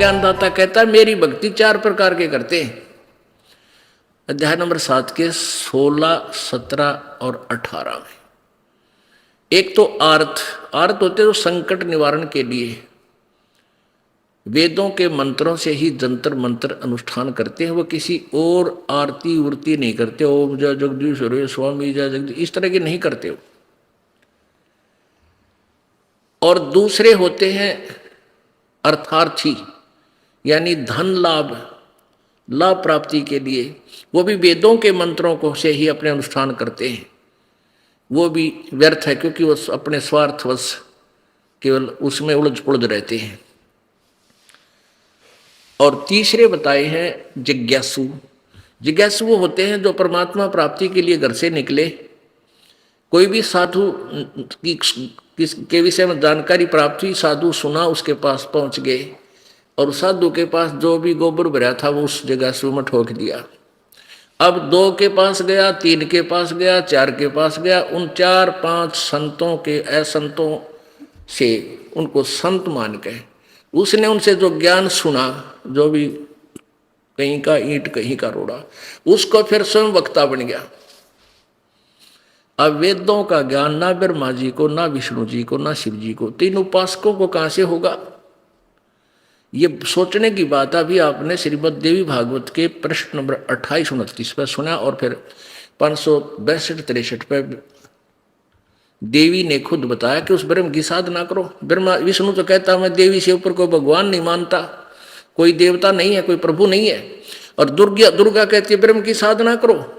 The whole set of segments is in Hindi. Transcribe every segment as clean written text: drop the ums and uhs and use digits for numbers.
ज्ञानदाता कहता है मेरी भक्ति 4 प्रकार के करते हैं। अध्याय नंबर 7 के 16, 17 और 18 में एक तो आर्त होते तो संकट निवारण के लिए वेदों के मंत्रों से ही जंतर मंत्र अनुष्ठान करते हैं। वो किसी और आरती उर्ती नहीं करते, ओम जय जगदीश रे स्वामी जय जगदीश इस तरह की नहीं करते हो। और दूसरे होते हैं अर्थार्थी, यानी धन लाभ प्राप्ति के लिए वो भी वेदों के मंत्रों को से ही अपने अनुष्ठान करते हैं। वो भी व्यर्थ है क्योंकि वो अपने स्वार्थवश केवल उसमें उलझ पुलझ रहते हैं। और तीसरे बताए हैं जिज्ञासु। जिज्ञासु वो होते हैं जो परमात्मा प्राप्ति के लिए घर से निकले, कोई भी साधु के विषय में जानकारी प्राप्त हुई, साधु सुना, उसके पास पहुंच गए और साधु के पास जो भी गोबर भरा था वो उस जिज्ञासु में ठोक दिया। अब 2 के पास गया, 3 के पास गया, 4 के पास गया, उन 4-5 संतों के असंतों से उनको संत मान के उसने उनसे जो ज्ञान सुना, जो भी कहीं का ईंट कहीं का रोड़ा, उसको फिर स्वयं वक्ता बन गया। अब वेदों का ज्ञान ना ब्रह्मा जी को, ना विष्णु जी को, ना शिव जी को, 3 उपासकों को कहां से होगा? ये सोचने की बात अभी आपने श्रीमद् देवी भागवत के प्रश्न नंबर 28-29 पर सुना और फिर 562-63 पर देवी ने खुद बताया कि उस ब्रह्म की साधना करो। ब्रह्मा विष्णु तो कहता मैं देवी से ऊपर कोई भगवान नहीं मानता, कोई देवता नहीं है, कोई प्रभु नहीं है। और दुर्गा कहती है ब्रह्म की साधना करो।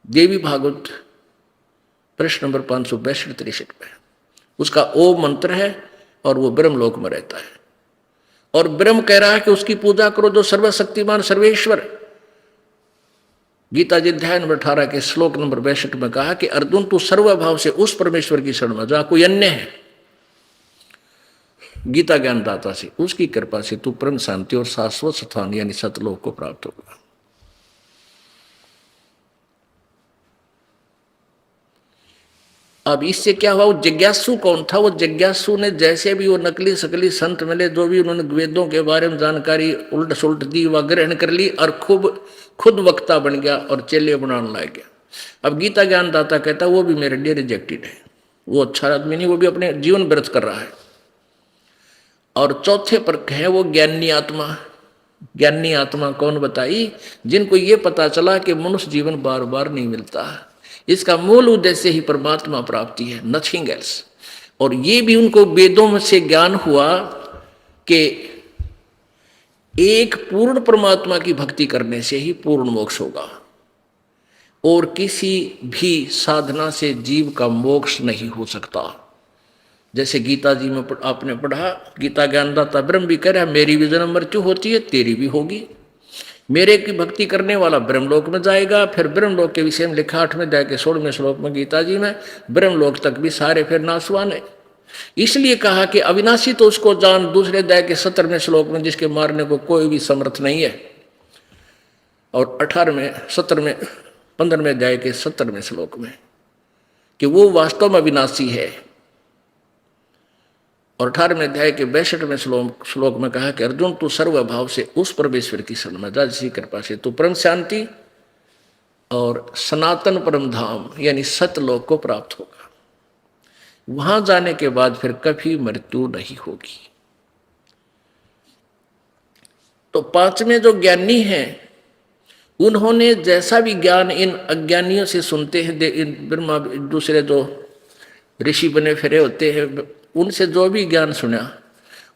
देवी भागवत प्रश्न नंबर 562-63 पे उसका ओम मंत्र है और वो ब्रह्मलोक में रहता है। और ब्रह्म कह रहा है कि उसकी पूजा करो जो सर्वशक्तिमान सर्वेश्वर। गीता जी अध्याय नंबर 18 के श्लोक नंबर 62 में कहा कि अर्जुन तू सर्वभाव से उस परमेश्वर की शरण में जा, कोई अन्य है गीता ज्ञानदाता से, उसकी कृपा से तू परम शांति और शाश्वत स्थान यानी सतलोक को प्राप्त होगा। अब इससे क्या हुआ? वो जिज्ञासु कौन था? वो जिज्ञासु ने जैसे भी वो नकली सकली संत मिले, जो भी उन्होंने वेदों के बारे में जानकारी उल्ट सुलट दी, वह ग्रहण कर ली और खुद वक्ता बन गया और चेले बनाने लग गया। अब गीता ज्ञानदाता कहता वो भी मेरे लिए रिजेक्टेड है, वो अच्छा आदमी नहीं, वो भी अपने जीवन व्यर्थ कर रहा है। और चौथे पर है वो ज्ञानी आत्मा। ज्ञानी आत्मा कौन बताई? जिनको ये पता चला कि मनुष्य जीवन बार बार नहीं मिलता, इसका मूल उद्देश्य ही परमात्मा प्राप्ति है, नथिंग एल्स। और ये भी उनको वेदों में से ज्ञान हुआ कि एक पूर्ण परमात्मा की भक्ति करने से ही पूर्ण मोक्ष होगा और किसी भी साधना से जीव का मोक्ष नहीं हो सकता। जैसे गीता जी में आपने पढ़ा, गीता ज्ञानदाता ब्रह्म भी कह रहा है मेरी भी जन्म मृत्यु होती है, तेरी भी होगी। मेरे की भक्ति करने वाला ब्रह्मलोक में जाएगा। फिर ब्रह्मलोक के विषय में लिखा 8वें अध्याय के 16वें श्लोक में गीता जी में, ब्रह्मलोक तक भी सारे फिर नासवान है। इसलिए कहा कि अविनाशी तो उसको जान, दूसरे अध्याय के 17वें श्लोक में, जिसके मारने को कोई भी समर्थ नहीं है। और 15वें अध्याय के 17वें श्लोक में कि वो वास्तव में अविनाशी है। और 18वें अध्याय के 62वें श्लोक में कहा कि अर्जुन तू सर्वभाव से उस परमेश्वर की शरण में जा जिसकी कृपा से तू परम शांति और सनातन परम धाम यानी सतलोक को प्राप्त होगा। वहां जाने के बाद फिर कभी मृत्यु नहीं होगी। तो 5वें जो ज्ञानी हैं उन्होंने जैसा भी ज्ञान इन अज्ञानियों से सुनते हैं, इन ब्रह्मा दूसरे जो ऋषि बने फिरे होते हैं, उनसे जो भी ज्ञान सुना,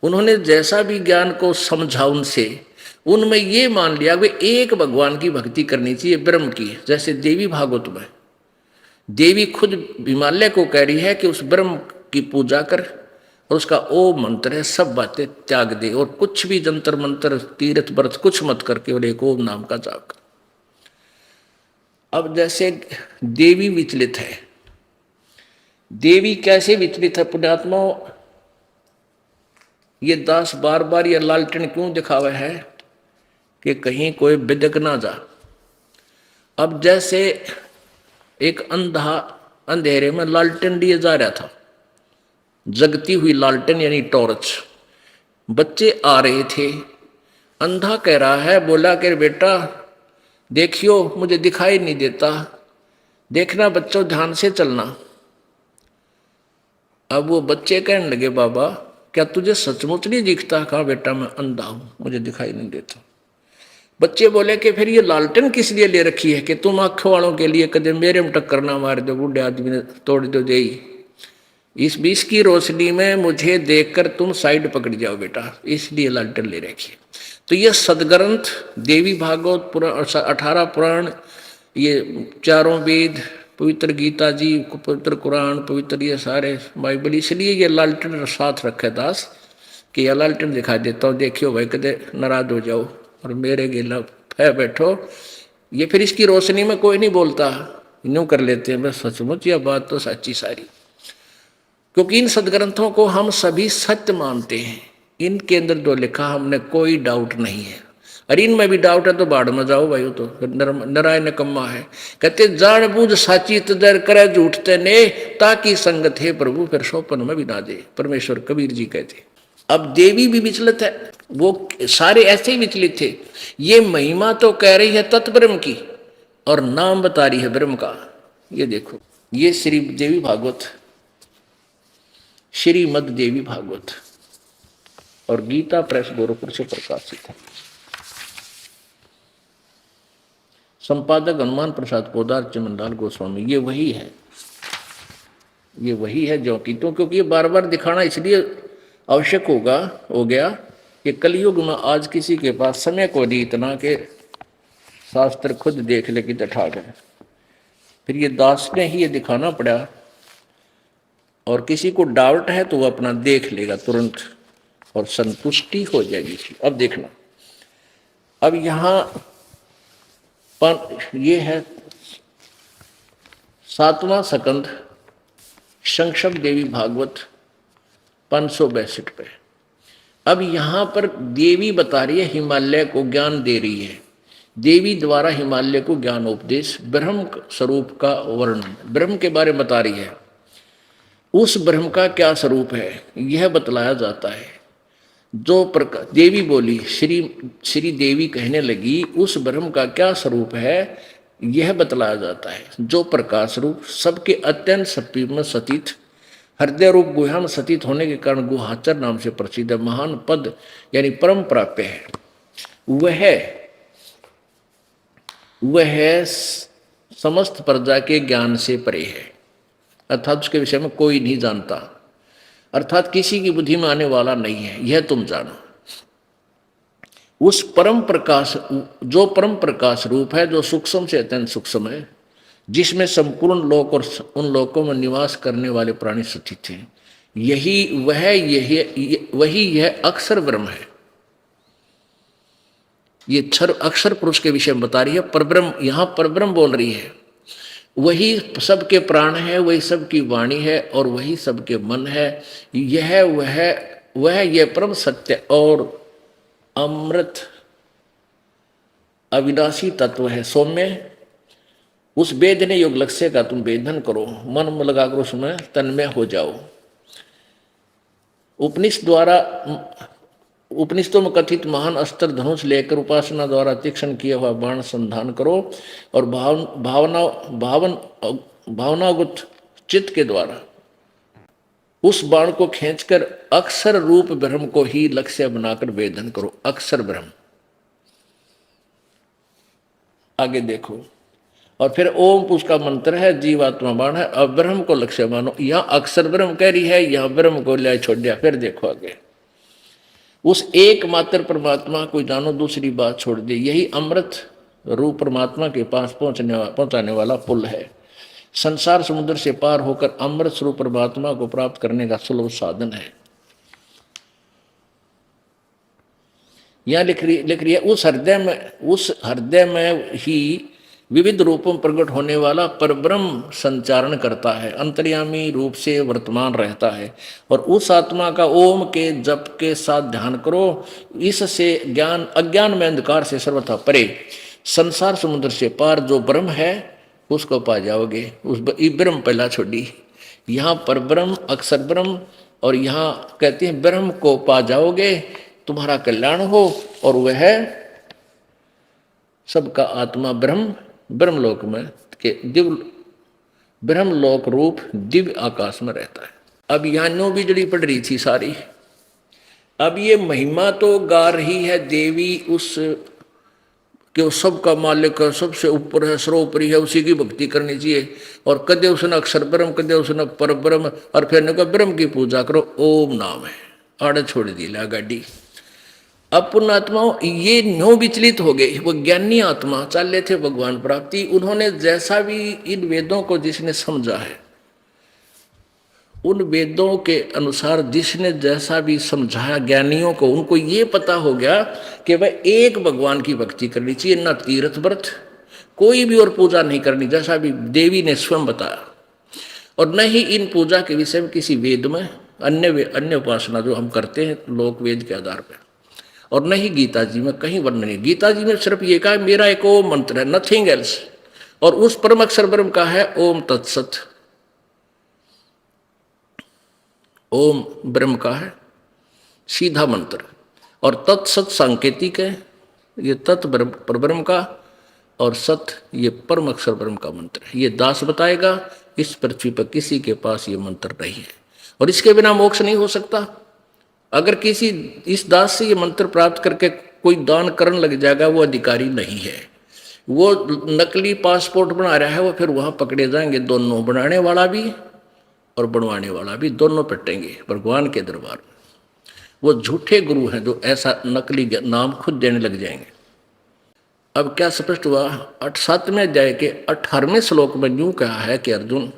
उन्होंने जैसा भी ज्ञान को समझा उनसे, उनमें ये मान लिया वे एक भगवान की भक्ति करनी चाहिए, ब्रह्म की। जैसे देवी भागवत में देवी खुद हिमालय को कह रही है कि उस ब्रह्म की पूजा कर और उसका ओम मंत्र है, सब बातें त्याग दे और कुछ भी जंतर मंत्र तीर्थ व्रत कुछ मत कर, केवल एक ओम नाम का जाप कर। अब जैसे देवी विचलित है, देवी कैसे विचलित है पुण्यात्मा? ये दास बार बार ये लालटेन क्यों दिखावा है कि कहीं कोई बिदक ना जा। अब जैसे एक अंधा अंधेरे में लालटेन लिए जा रहा था, जगती हुई लालटेन यानी टॉर्च, बच्चे आ रहे थे। अंधा कह रहा है, बोला कि बेटा देखियो मुझे दिखाई नहीं देता, देखना बच्चों ध्यान से चलना। अब वो बच्चे कहने लगे, बाबा क्या तुझे सचमुच नहीं दिखता? कहा बेटा मैं अंधा हूं, मुझे दिखाई नहीं देता। बच्चे बोले कि फिर ये लालटेन किस लिए ले रखी है कि तुम आंखों वालों के लिए कदम मेरे में टक्कर ना मार दो, बूढ़े आदमी ने तोड़ दो दे। इस बीच की रोशनी में मुझे देखकर तुम साइड पकड़ जाओ बेटा, इसलिए लालटेन ले रखी है। तो ये सदग्रंथ देवी भागवत पुराण, 18 पुराण, ये चारों वेद, पवित्र गीता जी, पवित्र कुरान, पवित्र ये सारे बाइबल, इसलिए ये लालटेन साथ रखे दास कि यह लालटेन दिखाई देता हूँ, देखियो भाई कदे नाराज हो जाओ और मेरे गिला है बैठो। ये फिर इसकी रोशनी में कोई नहीं बोलता, यूं कर लेते हैं बस। सचमुच यह बात तो सच्ची सारी, क्योंकि इन सदग्रंथों को हम सभी सत्य मानते हैं। इनके अंदर जो लिखा हमने कोई डाउट नहीं है, और इनमें भी डाउट है तो बाढ़ में जाओ भाई, तो नराय नकम्मा है। कहते जान बूझ साची तदर करे झूठते ने, ताकि संगत है प्रभु फिर सोपन में भी ना दे, परमेश्वर कबीर जी कहते। अब देवी भी विचलित है, वो सारे ऐसे ही विचलित थे। ये महिमा तो कह रही है तत्ब्रह्म की और नाम बता रही है ब्रह्म का। ये देखो, ये श्री देवी भागवत, श्रीमद देवी भागवत और गीता प्रेस गोरखपुर से प्रकाशित है। संपादक हनुमान प्रसाद पोदार चमनलाल गोस्वामी। ये वही है, ये वही है जो कि, तो क्योंकि ये बार बार दिखाना इसलिए आवश्यक हो गया कि कलयुग में आज किसी के पास समय को नहीं इतना कि शास्त्र खुद देख ले कि ठा गए। फिर ये दास ने ही ये दिखाना पड़ा, और किसी को डाउट है तो वो अपना देख लेगा तुरंत और संतुष्टि हो जाएगी। अब देखना, अब यहां ये है 7वां स्कंद संक्षिप्त देवी भागवत 562 पे। अब यहां पर देवी बता रही है, हिमालय को ज्ञान दे रही है। देवी द्वारा हिमालय को ज्ञान उपदेश, ब्रह्म स्वरूप का वर्णन, ब्रह्म के बारे में बता रही है। उस ब्रह्म का क्या स्वरूप है यह बतलाया जाता है। जो प्रकार देवी बोली, श्री देवी कहने लगी, उस ब्रह्म का क्या स्वरूप है यह बतलाया जाता है। जो प्रकाश रूप सबके अत्यंत सत्य में सतीत, हृदय रूप गुहा में सतीत होने के कारण गुहाचर नाम से प्रसिद्ध है। महान पद यानी परम प्राप्य है। वह समस्त प्रजा के ज्ञान से परे है, अर्थात उसके विषय में कोई नहीं जानता, अर्थात किसी की बुद्धि में आने वाला नहीं है, यह तुम जानो। उस परम प्रकाश, जो परम प्रकाश रूप है, जो सूक्ष्म से अत्यंत सूक्ष्म है, जिसमें संपूर्ण लोक और उन लोकों में निवास करने वाले प्राणी स्थित हैं, वही यह अक्षर ब्रह्म है। ये अक्षर पुरुष के विषय में बता रही है। परब्रह्म, यहां परब्रह्म बोल रही है। वही सबके प्राण है, वही सबकी वाणी है और वही सबके मन है। यह परम सत्य और अमृत अविनाशी तत्व है। सौम्य उस वेदने योग लक्ष्य का तुम वेदन करो, मन में लगाकर उसमें तन्मय हो जाओ। उपनिषदों में कथित महान अस्त्र धनुष लेकर उपासना द्वारा तीक्ष्ण किया हुआ बाण संधान करो और भावनागत चित्त के द्वारा उस बाण को खींचकर अक्षर रूप ब्रह्म को ही लक्ष्य बनाकर वेदन करो। अक्षर ब्रह्म, आगे देखो, और फिर ओम उसका मंत्र है, जीवात्मा बाण है, अब ब्रह्म को लक्ष्य मानो। यहां अक्षर ब्रह्म कह रही है, यहां ब्रह्म को ले छोड़ दिया। फिर देखो आगे, उस एकमात्र परमात्मा को जानो, दूसरी बात छोड़ दी। यही अमृत रूप परमात्मा के पास पहुंचाने वाला पुल है। संसार समुद्र से पार होकर अमृत स्वरूप परमात्मा को प्राप्त करने का सुलभ साधन है। यहां लिख रही है, उस हृदय में ही विविध रूपों में प्रकट होने वाला परब्रह्म संचारण करता है, अंतर्यामी रूप से वर्तमान रहता है। और उस आत्मा का ओम के जप के साथ ध्यान करो। इससे अज्ञान में अंधकार से सर्वथा परे संसार समुद्र से पार जो ब्रह्म है उसको पा जाओगे। उस ब्रह्म पहला छोड़ी, यहाँ पर ब्रह्म, अक्षर ब्रह्म और यहाँ कहते हैं ब्रह्म को पा जाओगे, तुम्हारा कल्याण हो, और वह सबका आत्मा ब्रह्म ब्रह्मलोक में के दिव्य ब्रह्मलोक रूप दिव्य आकाश में रहता है। अब यहाँ नो बिजली पड़ रही थी सारी। अब ये महिमा तो गा रही है देवी उस कि वो सबका मालिक है, सबसे ऊपर है, सर्वोपरि है, उसी की भक्ति करनी चाहिए। और कदे उसने अक्षर ब्रह्म, कदे उसने पर ब्रह्म, और फिर ने कहा ब्रह्म की पूजा करो, ओम नाम है, आड़े छोड़ दी ला गाड़ी। अब पुण्यात्माओं ये न्यो विचलित हो गए। वो ज्ञानी आत्मा चाले थे भगवान प्राप्ति, उन्होंने जैसा भी इन वेदों को जिसने समझा है, उन वेदों के अनुसार जिसने जैसा भी समझाया ज्ञानियों को, उनको ये पता हो गया कि वह एक भगवान की भक्ति करनी चाहिए, न तीर्थ व्रत कोई भी और पूजा नहीं करनी, जैसा भी देवी ने स्वयं बताया। और न ही इन पूजा के विषय में किसी वेद में अन्य उपासना जो हम करते हैं लोक वेद के आधार पर, और न ही गीता जी में कहीं वर्णन नहीं। गीता जी में सिर्फ ये कहा मेरा एक ओम मंत्र है, नथिंग एल्स, और उस परम अक्षर ब्रह्म का है ओम तत्सत। ओम ब्रह्म का है सीधा मंत्र, और तत्सत सांकेतिक है, ये तत् परब्रह्म का, और सत ये परम अक्षर ब्रह्म का मंत्र है। ये दास बताएगा, इस पृथ्वी पर किसी के पास ये मंत्र नहीं है, और इसके बिना मोक्ष नहीं हो सकता। अगर किसी इस दास से ये मंत्र प्राप्त करके कोई दान करने लग जाएगा, वो अधिकारी नहीं है, वो नकली पासपोर्ट बना रहा है, वो फिर वहां पकड़े जाएंगे, दोनों बनाने वाला भी और बनवाने वाला भी, दोनों पिटेंगे भगवान के दरबार में। वो झूठे गुरु हैं जो ऐसा नकली नाम खुद देने लग जाएंगे। अब क्या स्पष्ट हुआ? 7वें अध्याय के 18वें श्लोक में यूं कहा है कि अर्जुन,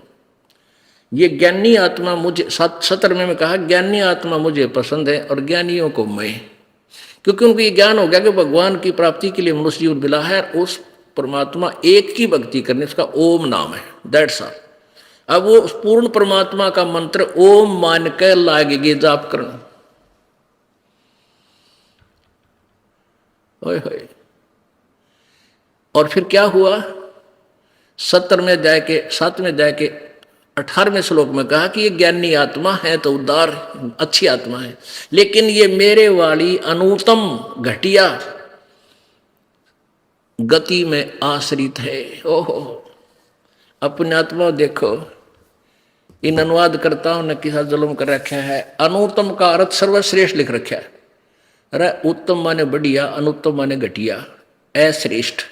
ये ज्ञानी आत्मा मुझे, 17वें में कहा ज्ञानी आत्मा मुझे पसंद है और ज्ञानियों को मैं, क्योंकि उनको ये ज्ञान हो गया कि भगवान की प्राप्ति के लिए मनुष्य जीवन मिला है, उस परमात्मा एक की भक्ति करने, उसका ओम नाम है, दैट्स ऑल। अब वो उस पूर्ण परमात्मा का मंत्र ओम मान कर लागेगी जाप करना। ओए होए। और फिर क्या हुआ? 17वें अध्याय के 7वें अध्याय के 18वें श्लोक में कहा कि ये ज्ञानी आत्मा है तो उदार अच्छी आत्मा है, लेकिन ये मेरे वाली अनुत्तम घटिया गति में आश्रित है। ओहो, अपने आत्मा देखो, इन अनुवादकर्ताओं ने किसा जुल्म कर रखा है। अनुत्तम का अर्थ सर्वश्रेष्ठ लिख रखा है। अरे उत्तम माने बढ़िया, अनुत्तम माने घटिया, अश्रेष्ठ।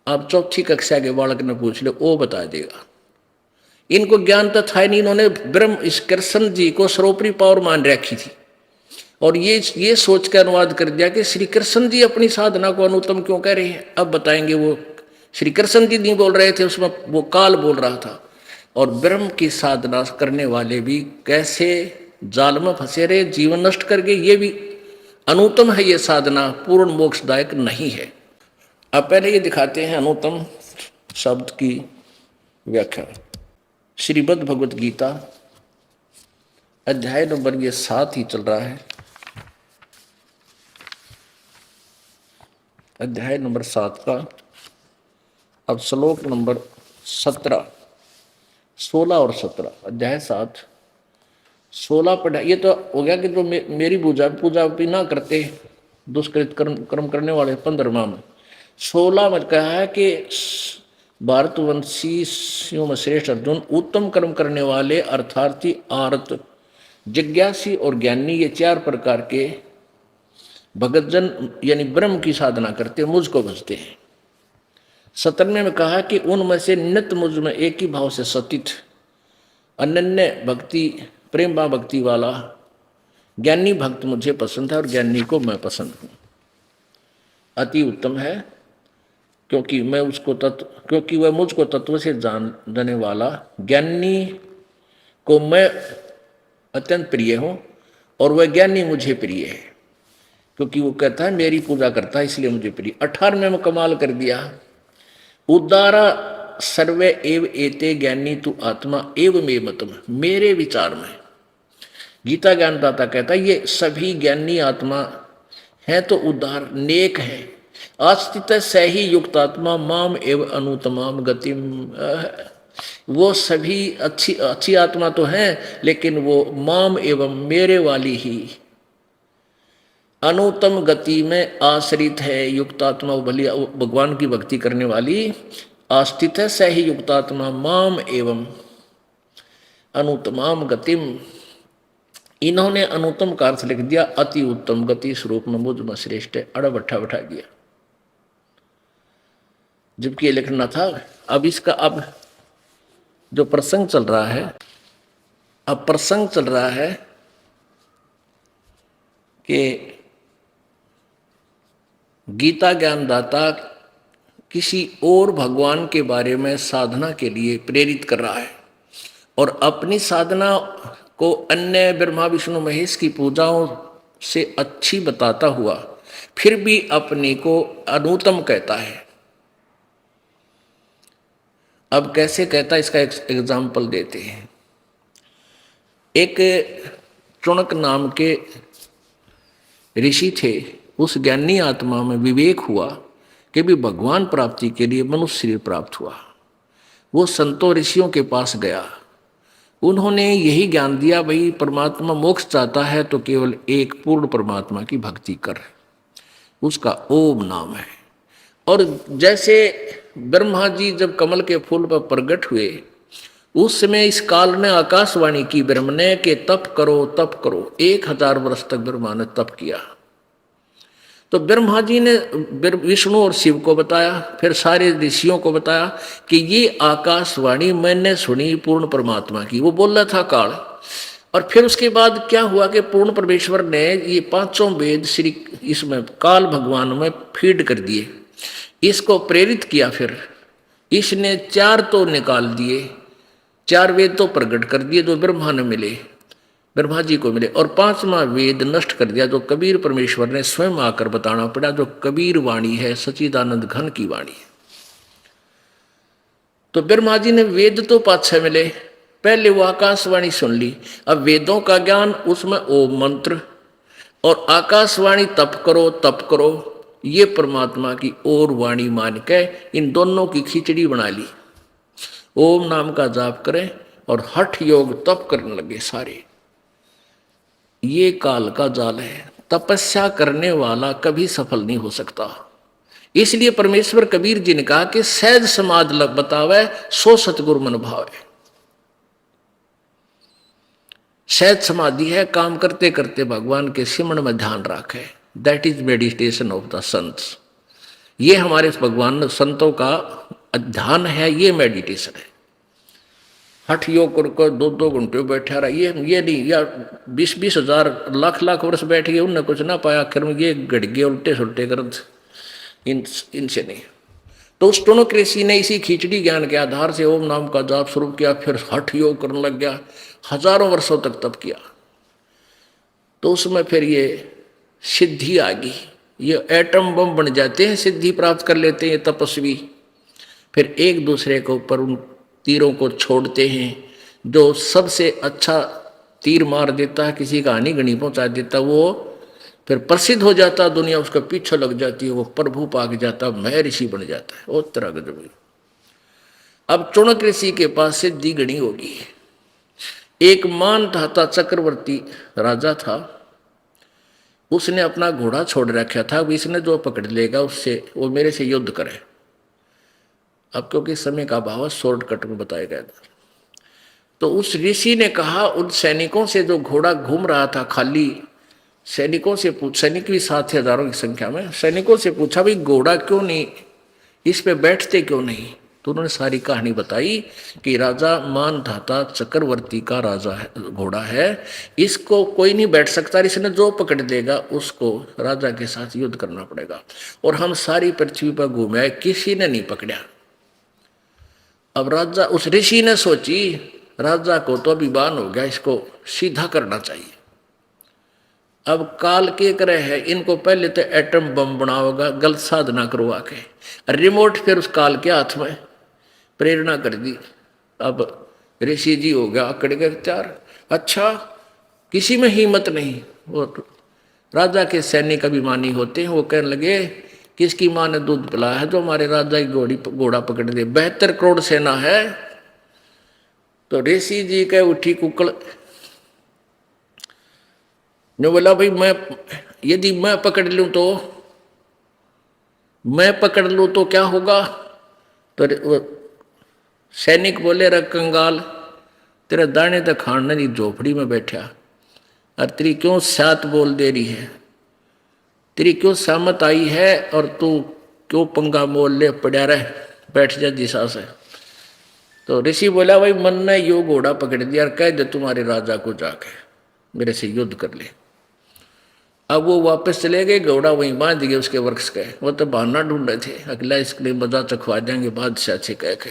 आप 4ठी कक्षा के बालक ने पूछ लो, वो बता देगा। इनको ज्ञान तो था नहीं, इन्होंने ब्रह्म इस कृष्ण जी को सर्वोपरि पावर मान रखी थी, और ये सोच कर अनुवाद कर दिया कि श्री कृष्ण जी अपनी साधना को अनुत्तम क्यों कह रहे हैं। अब बताएंगे, वो श्री कृष्ण जी नहीं बोल रहे थे, उसमें वो काल बोल रहा था। और ब्रह्म की साधना करने वाले भी कैसे जाल में फंसे रहे, जीवन नष्ट करके, ये भी अनुत्तम है, ये साधना पूर्ण मोक्षदायक नहीं है। अब पहले ये दिखाते हैं अनुत्तम शब्द की व्याख्या। श्रीमद् भगवत गीता अध्याय नंबर ये 7 ही चल रहा है, अध्याय नंबर 7 का। अब श्लोक नंबर 17, 16 और 17, अध्याय 7 16 पढ़ा। ये तो हो गया कि जो मेरी पूजा भी ना करते दुष्कृत कर्म करने वाले 15वां में। 16 में कहा है कि भारतवंशियों में श्रेष्ठ अर्जुन, उत्तम कर्म करने वाले अर्थार्थी, आर्त, जिज्ञासी और ज्ञानी, ये 4 प्रकार के भगतजन यानी ब्रह्म की साधना करते, मुझको भजते हैं। 17वें में कहा कि उनमें से नित्य मुझ में एक ही भाव से सतित अनन्य भक्ति, प्रेम भाव भक्ति वाला ज्ञानी भक्त मुझे पसंद है, और ज्ञानी को मैं पसंद हूँ। अति उत्तम है, क्योंकि वह मुझको तत्व से जानने वाला, ज्ञानी को मैं अत्यंत प्रिय हूँ, और वह ज्ञानी मुझे प्रिय है, क्योंकि वो कहता है मेरी पूजा करता है इसलिए मुझे प्रिय। 18वें में कमाल कर दिया, उदारा सर्वे एव एते ज्ञानी तु आत्मा एव मे मतम, मेरे विचार में। गीता ज्ञानदाता कहता है ये सभी ज्ञानी आत्मा है तो उदार नेक है, आस्तित सही युक्त आत्मा माम एव अनुतमाम गतिम। वो सभी अच्छी अच्छी आत्मा तो है, लेकिन वो माम एवं मेरे वाली ही अनुत्तम गति में आश्रित है। युक्तात्मा भली भगवान की भक्ति करने वाली आस्थित है, सही युक्तात्मा माम एवं अनुत्तमाम गतिम। इन्होंने अनुत्तम का अर्थ लिख दिया अति उत्तम गति स्वरूप में मुझ में श्रेष्ठ है, अड़ा बट्ठा बैठा दिया, जबकि ये लिखना था। अब इसका अब जो प्रसंग चल रहा है, अब प्रसंग चल रहा है कि गीता ज्ञानदाता किसी और भगवान के बारे में साधना के लिए प्रेरित कर रहा है और अपनी साधना को अन्य ब्रह्मा विष्णु महेश की पूजाओं से अच्छी बताता हुआ फिर भी अपने को अनुत्तम कहता है। अब कैसे कहता है, इसका एक एग्जाम्पल देते हैं। एक चुनक नाम के ऋषि थे, उस ज्ञानी आत्मा में विवेक हुआ कि भी भगवान प्राप्ति के लिए मनुष्य शरीर प्राप्त हुआ। वो संतों ऋषियों के पास गया, उन्होंने यही ज्ञान दिया, भाई परमात्मा मोक्ष चाहता है तो केवल एक पूर्ण परमात्मा की भक्ति कर, उसका ओम नाम है। और जैसे ब्रह्मा जी जब कमल के फूल पर प्रकट हुए, उस समय इस काल ने आकाशवाणी की ब्रह्म ने कि तप करो तप करो। 1000 वर्ष तक ब्रह्मा ने तप किया। तो ब्रह्मा जी ने विष्णु और शिव को बताया, फिर सारे ऋषियों को बताया कि ये आकाशवाणी मैंने सुनी पूर्ण परमात्मा की। वो बोल रहा था काल। और फिर उसके बाद क्या हुआ कि पूर्ण परमेश्वर ने ये 5 वेद श्री इसमें काल भगवान में फीड कर दिए, इसको प्रेरित किया। फिर इसने 4 तो निकाल दिए, 4 वेद तो प्रकट कर दिए जो ब्रह्मा ने मिले, ब्रह्मा जी को मिले, और 5वां वेद नष्ट कर दिया जो कबीर परमेश्वर ने स्वयं आकर बताना पड़ा, जो कबीर वाणी है, सच्चिदानंद घन की वाणी है। तो ब्रह्मा जी ने वेद तो 5-6 मिले, पहले वो आकाशवाणी सुन ली। अब वेदों का ज्ञान, उसमें ओम मंत्र और आकाशवाणी तप करो, ये परमात्मा की और वाणी मान के इन दोनों की खिचड़ी बना ली। ओम नाम का जाप करें और हठ योग तप करने लगे सारे। ये काल का जाल है, तपस्या करने वाला कभी सफल नहीं हो सकता। इसलिए परमेश्वर कबीर जी ने कहा कि सहज समाज लग बतावे, सो सतगुरु मन भावे। सहज समाधि है, काम करते करते भगवान के सिमरण में ध्यान रखे, that is meditation of the saints. ये हमारे भगवान संतों का ध्यान है, ये मेडिटेशन है। हठ योग कर 2-2 घंटे बैठा रहा, ये नहीं, या 20-20 हजार लाख वर्ष बैठ गए, उनने कुछ ना पाया, आखिर में ये गड़गे उल्टे सुलटे कर इनसे नहीं। तो उस टोनक ऋषि ने इसी खिचड़ी ज्ञान के आधार से ओम नाम का जाप शुरू किया, फिर हठ योग करने लग गया, हजारों वर्षों तक तप किया। तो उसमें फिर ये सिद्धि आ गई, ये एटम बम बन जाते हैं, सिद्धि प्राप्त कर लेते हैं तपस्वी। फिर एक दूसरे के ऊपर उन तीरों को छोड़ते हैं, जो सबसे अच्छा तीर मार देता है, किसी का हानि गणी पहुंचा देता, वो फिर प्रसिद्ध हो जाता, दुनिया उसका पीछे लग जाती है, वो प्रभु पाक जाता, मैं ऋषि बन जाता है। और तरह का अब चुनक ऋषि के पास सिद्धि गणी होगी। एक मान था चक्रवर्ती राजा था, उसने अपना घोड़ा छोड़ रखा था, इसने जो पकड़ लेगा उससे वो मेरे से युद्ध करे। अब क्योंकि समय का अभाव शॉर्टकट में बताया गया था। तो उस ऋषि ने कहा उन सैनिकों से, जो घोड़ा घूम रहा था खाली, सैनिकों से पूछ, सैनिक भी 7 हजारों की संख्या में, सैनिकों से पूछा भाई घोड़ा क्यों नहीं, इस पे बैठते क्यों नहीं? तो उन्होंने सारी कहानी बताई कि राजा मानधाता चक्रवर्ती का राजा है, घोड़ा है, इसको कोई नहीं बैठ सकता, इसने जो पकड़ देगा उसको राजा के साथ युद्ध करना पड़ेगा। और हम सारी पृथ्वी पर घूमे, किसी ने नहीं पकड़ा। अब राजा, उस ऋषि ने सोची राजा को तो अभिमान हो गया, इसको सीधा करना चाहिए। अब काल के करे है, इनको पहले तो एटम बम बनाओगा, गलत साधना करवा के, रिमोट फिर उस काल के हाथ में प्रेरणा कर दी। अब ऋषि जी हो गया अकड़ गए तैयार। अच्छा, किसी में हिम्मत नहीं। वो राजा के सैनिक अभिमानी होते हैं, वो कहने लगे किसकी माँ ने दूध पिलाया है जो हमारे राजा की घोड़ा पकड़ दे, 72 करोड़ सेना है, तो ऋषि जी का उठी कुकड़ ने बोला भाई मैं यदि मैं पकड़ लूं तो क्या होगा। तो वो सैनिक बोले रे कंगाल, तेरे दाने तक खाने की झोपड़ी में बैठा और तेरी क्यों सात बोल दे रही है, तेरी क्यों सहमत आई है और तू क्यों पंगा मोल ले पड़ा रहे, बैठ जा दिशा से। तो ऋषि बोला भाई मन ने यो घोड़ा पकड़ दिया और कह दे तुम्हारे राजा को जाके मेरे से युद्ध कर ले। अब वो वापस चले गए, घोड़ा वहीं बांध गए उसके वृक्ष के। वो तो बहाना ढूंढे थे अगला इसके लिए मजा चखवा देंगे बादशाह से कह के।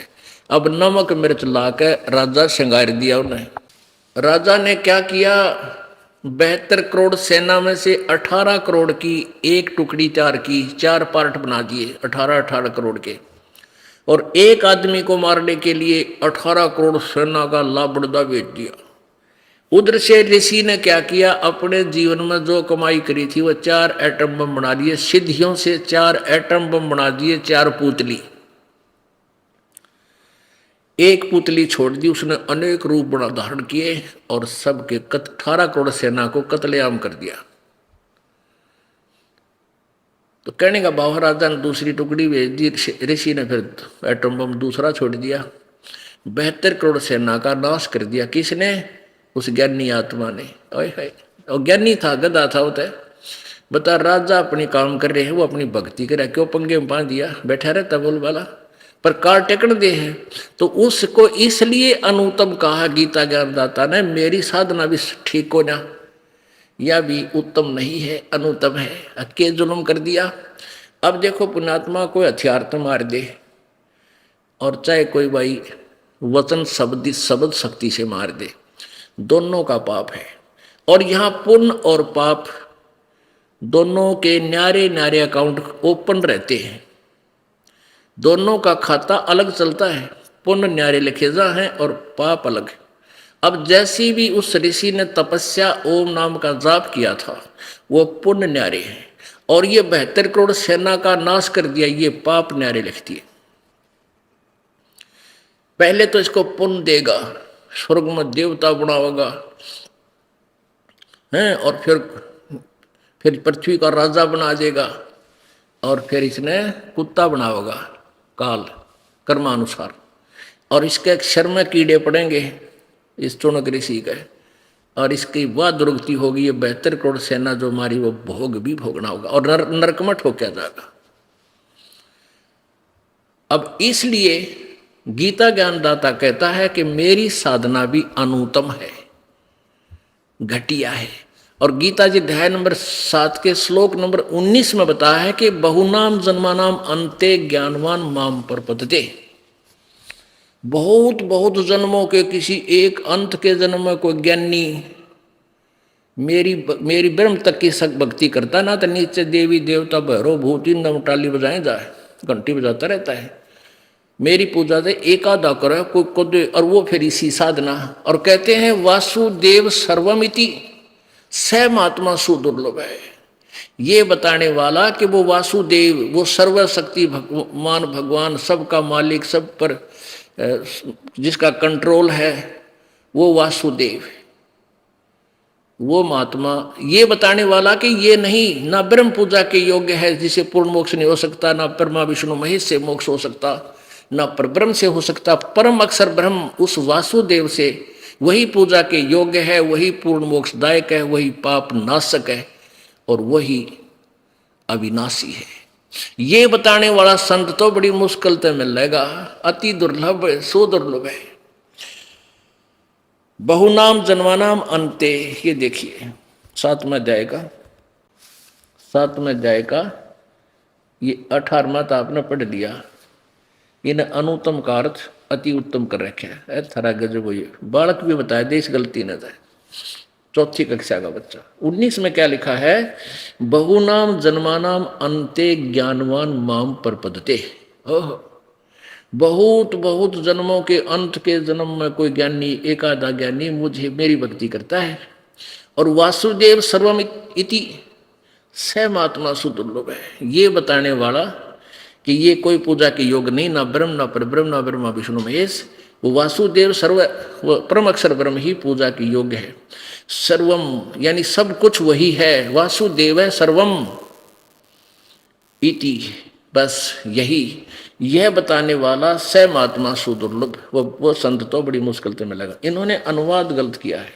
अब नमक मिर्च ला के राजा श्रृंगार दिया उन्हें। राजा ने क्या किया, 72 करोड़ सेना में से 18 करोड़ की एक टुकड़ी तैयार की, 4 पार्ट बना दिए 18 करोड़ के, और एक आदमी को मारने के लिए 18 करोड़ सेना का लाबड़दा भेज दिया। उधर से ऋषि ने क्या किया, अपने जीवन में जो कमाई करी थी वो 4 एटम बम बना दिए, सिद्धियों से 4 एटम बम बना दिए, 4 पुतली। एक पुतली छोड़ दी, उसने अनेक रूप बना धारण किए और सबके 18 करोड़ सेना को कत्लेआम कर दिया। तो कहने का भाव राजा ने दूसरी टुकड़ी भेज दी, ऋषि ने फिर एटम बम दूसरा छोड़ दिया। 72 करोड़ सेना का नाश कर दिया। किसने? उस ज्ञानी आत्मा ने। और ज्ञानी था, गधा था होता है। बता राजा अपनी काम कर रहे हैं, वो अपनी भक्ति करे, क्यों पंगे में बांध दिया, बैठा रहता बोल वाला पर कार टेकन दे है। तो उसको इसलिए अनुत्तम कहा गीता ज्ञानदाता ने, मेरी साधना भी ठीक हो ना, यह भी उत्तम नहीं है, अनुत्तम है, अके जुल्म कर दिया। अब देखो पुण्यात्मा कोई हथियार तो मार दे और चाहे कोई भाई वचन शब्द शक्ति से मार दे, दोनों का पाप है। और यहाँ पुण्य और पाप दोनों के न्यारे न्यारे अकाउंट ओपन रहते हैं, दोनों का खाता अलग चलता है। पुण्य न्यारे लिखे जा हैं और पाप अलग। अब जैसी भी उस ऋषि ने तपस्या ओम नाम का जाप किया था वो पुण्य न्यारे है, और ये 72 करोड़ सेना का नाश कर दिया, ये पाप न्यारे लिखती है। पहले तो इसको पुण्य देगा, स्वर्ग में देवता बनावेगा हैं, और फिर पृथ्वी का राजा बना देगा, और फिर इसने कुत्ता बनावेगा काल कर्मानुसार, और इसके अक्षर में कीड़े पड़ेंगे इस चुनक ऋषि के, और इसकी वह दुर्गति होगी। ये 72 करोड़ सेना जो मारी वो भोग भी भोगना होगा और नरक में ठोका जाएगा। अब इसलिए गीता ज्ञानदाता कहता है कि मेरी साधना भी अनुत्तम है, घटिया है। और गीता जी अध्याय नंबर 7 के श्लोक नंबर 19 में बताया है कि बहुनाम जन्मानाम अंते ज्ञानवान माम प्रपद्यते। बहुत बहुत जन्मों के किसी एक अंत के जन्म में कोई ज्ञानी मेरी ब्रह्म तक की सक भक्ति करता ना, तो नीचे देवी देवता भैरो भूति नमटाली बजाए जाए, घंटी बजाता रहता है, मेरी पूजा दे एकादा करे कोई को दे, और वो फिर इसी साधना। और कहते हैं वासुदेव सर्वमिति स महात्मा सुदुर्लभ है। ये बताने वाला कि वो वासुदेव, वो सर्वशक्ति भगवान, सबका मालिक, सब पर जिसका कंट्रोल है, वो वासुदेव, वो महात्मा। ये बताने वाला कि ये नहीं, ना ब्रह्म पूजा के योग्य है जिसे पूर्ण मोक्ष नहीं हो सकता, ना ब्रह्मा विष्णु महेश से मोक्ष हो सकता, ना परब्रह्म से हो सकता। परम अक्षर ब्रह्म उस वासुदेव से, वही पूजा के योग्य है, वही पूर्ण मोक्षदायक है, वही पाप नाशक है, और वही अविनाशी है। ये बताने वाला संत तो बड़ी मुश्किल से मिलेगा, अति दुर्लभ है, सो दुर्लभ है। बहुनाम जन्मानाम अंते, ये देखिए 7वां अध्याय का ये 18वां तो आपने पढ़ लिया। इन्हें अनुत्तम का अर्थ अति उत्तम कर रखे है, थरा गजब। ये बालक भी बताया दे, इस गलती न जाए, 4ठी कक्षा का बच्चा। 19 में क्या लिखा है, बहुनाम जन्मानाम अंते ज्ञानवान माम प्रपद्यते। ओह, बहुत बहुत जन्मों के अंत के जन्म में कोई ज्ञानी, एकादा ज्ञानी मुझे मेरी भक्ति करता है। और वासुदेव सर्वम इति स महात्मा सुदुर्लभ है। ये बताने वाला कि ये कोई पूजा के योग नहीं, ना ब्रह्म, ना परब्रह्म, ना ब्रह्मा विष्णु महेश, वो वासुदेव सर्व वो परम अक्षर ब्रह्म ही पूजा की योग्य है। सर्वम यानी सब कुछ वही है, वासुदेव है सर्वम इति, बस यही यह बताने वाला स महात्मा सुदुर्लभ, वो संत तो बड़ी मुश्किल से मिलेगा। इन्होंने अनुवाद गलत किया है।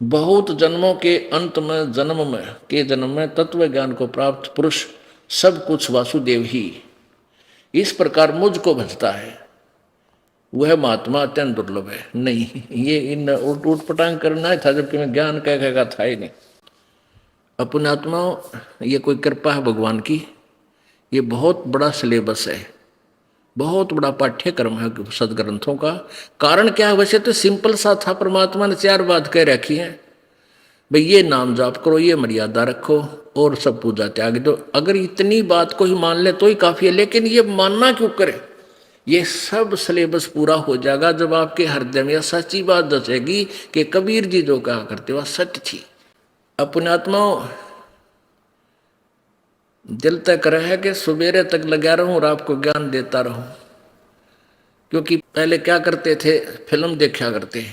बहुत जन्मों के अंत में जन्म में तत्व ज्ञान को प्राप्त पुरुष सब कुछ वासुदेव ही इस प्रकार मुझको भजता है, वह महात्मा अत्यंत दुर्लभ है। नहीं, ये इन उठ पटांग करना ही था, जबकि मैं ज्ञान कह था ही नहीं। अपने आत्मा ये कोई कृपा है भगवान की, ये बहुत बड़ा सिलेबस है, बहुत बड़ा पाठ्यक्रम है सदग्रंथों का। कारण क्या है? वैसे तो सिंपल सा था, परमात्मा ने 4 बात कह रखी है, भाई ये नाम जाप करो, ये मर्यादा रखो और सब पूजा त्याग दो। अगर इतनी बात को ही मान ले तो ही काफी है, लेकिन ये मानना क्यों करे? ये सब सिलेबस पूरा हो जाएगा जब आपके हृदय में सच्ची बात दसेगी कि कबीर जी जो कहा करते वह सत्य थी। अपने आत्माओं दिल तय करे है कि सवेरे तक लगा रहूं और आपको ज्ञान देता रहूं, क्योंकि पहले क्या करते थे, फिल्म देखा करते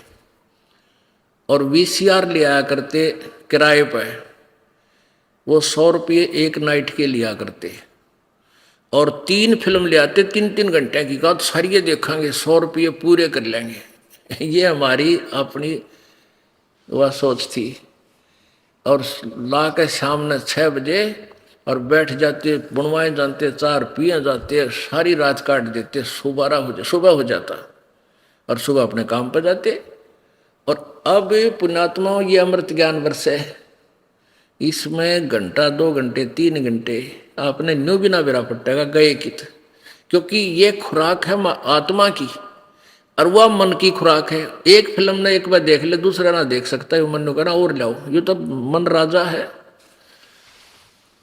और वीसीआर ले आया करते किराए पर, वो 100 रुपये एक नाइट के लिया करते और 3 फिल्म ले आते 3-3 घंटे की, कहा सारी ये देखेंगे 100 रुपये पूरे कर लेंगे। ये हमारी अपनी वह सोच थी। और ला के शाम ने 6 बजे और बैठ जाते, बुनवाए जानते, 4 पिए जाते, सारी रात काट देते, सुबह हो जाता और सुबह अपने काम पर जाते। और अब पुण्यात्माओं ये अमृत ज्ञान वर्ष है, इसमें घंटा 2 घंटे 3 घंटे आपने न्यू बिना बेरा पट्टेगा गए कित, क्योंकि ये खुराक है आत्मा की और वह मन की खुराक है। एक फिल्म ने एक बार देख ले, दूसरा ना देख सकता है, मन को ना और लाओ, ये तो मन राजा है।